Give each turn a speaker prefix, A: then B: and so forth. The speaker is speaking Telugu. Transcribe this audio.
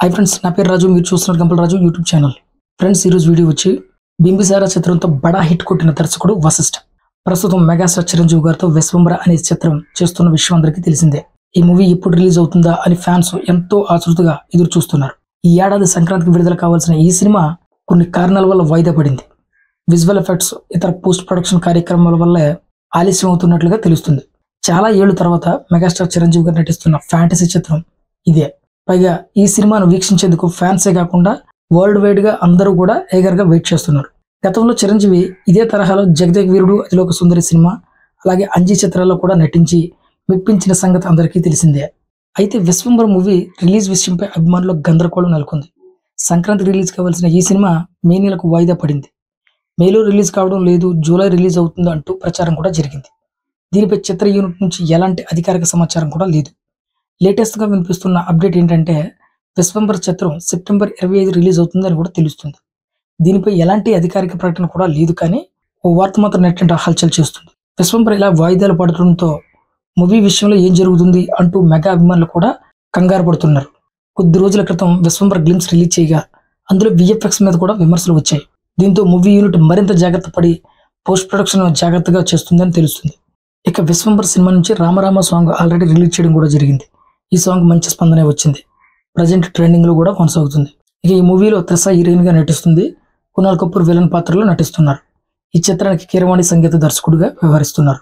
A: హాయ్ ఫ్రెండ్స్, నా పేరు రాజు. మీరు చూస్తున్నారు గంపల రాజు యూట్యూబ్ ఛానల్. ఫ్రెండ్స్, ఈరోజు వీడియో వచ్చి బింబిసార చిత్రంతో బడా హిట్ కొట్టిన దర్శకుడు వశిష్ఠ ప్రస్తుతం మెగాస్టార్ చిరంజీవి గారితో విశ్వంబర అనే చిత్రం చేస్తున్న విషయం అందరికీ తెలిసిందే. ఈ మూవీ ఎప్పుడు రిలీజ్ అవుతుందా అని ఫ్యాన్స్ ఎంతో ఆతృతగా ఎదురు చూస్తున్నారు. ఈ ఏడాది సంక్రాంతికి విడుదల కావాల్సిన ఈ సినిమా కొన్ని కారణాల వల్ల వాయిదా పడింది. విజువల్ ఎఫెక్ట్స్, ఇతర పోస్ట్ ప్రొడక్షన్ కార్యక్రమాల వల్లే ఆలస్యం అవుతున్నట్లుగా తెలుస్తుంది. చాలా ఏళ్ల తర్వాత మెగాస్టార్ చిరంజీవి గారు నటిస్తున్న ఫ్యాంటసీ చిత్రం ఇదే. పైగా ఈ సినిమాను వీక్షించేందుకు ఫ్యాన్సే కాకుండా వరల్డ్ వైడ్ గా అందరూ కూడా ఏగర్గా వెయిట్ చేస్తున్నారు. గతంలో చిరంజీవి ఇదే తరహాలో జగదేక వీరుడు, అతిలోక సుందరి సినిమా, అలాగే అంజీ చిత్రాల్లో కూడా నటించి మెప్పించిన సంగతి అందరికీ తెలిసిందే. అయితే విశ్వంబర మూవీ రిలీజ్ విషయంపై అభిమానుల్లో గందరగోళం నెలకొంది. సంక్రాంతి రిలీజ్ కావాల్సిన ఈ సినిమా మే నెలకు వాయిదా పడింది. మేలో రిలీజ్ కావడం లేదు, జూలై రిలీజ్ అవుతుంది అంటూ ప్రచారం కూడా జరిగింది. దీనిపై చిత్ర యూనిట్ నుంచి ఎలాంటి అధికారిక సమాచారం కూడా లేదు. లేటెస్ట్ గా వినిపిస్తున్న అప్డేట్ ఏంటంటే విశ్వంబర చిత్రం సెప్టెంబర్ 25 రిలీజ్ అవుతుందని కూడా తెలుస్తుంది. దీనిపై ఎలాంటి అధికారిక ప్రకటన కూడా లేదు, కానీ ఓ వార్త మాత్రం నెట్టింట హల్చల్ చేస్తుంది. విశ్వంబర ఇలా వాయిదాలు పడటంతో మూవీ విషయంలో ఏం జరుగుతుంది అంటూ మెగా అభిమానులు కూడా కంగారు పడుతున్నారు. కొద్ది రోజుల క్రితం విశ్వంబర గ్లిమ్స్ రిలీజ్ చేయగా అందులో విఎఫ్ఎక్స్ మీద కూడా విమర్శలు వచ్చాయి. దీంతో మూవీ యూనిట్ మరింత జాగ్రత్త పడి పోస్ట్ ప్రొడక్షన్ జాగ్రత్తగా చేస్తుందని తెలుస్తుంది. ఇక విశ్వంబర సినిమా నుంచి రామరామ సాంగ్ ఆల్రెడీ రిలీజ్ చేయడం కూడా జరిగింది. ఈ సాంగ్ మంచి స్పందనే వచ్చింది. ప్రజెంట్ ట్రెండింగ్ లో కూడా కొనసాగుతుంది. ఇక ఈ మూవీలో త్రిష హీరోయిన్ గా నటిస్తుంది. కునాల్ కపూర్ విలన్ పాత్రలో నటిస్తున్నారు. ఈ చిత్రానికి కీరవాణి సంగీత దర్శకుడిగా వ్యవహరిస్తున్నారు.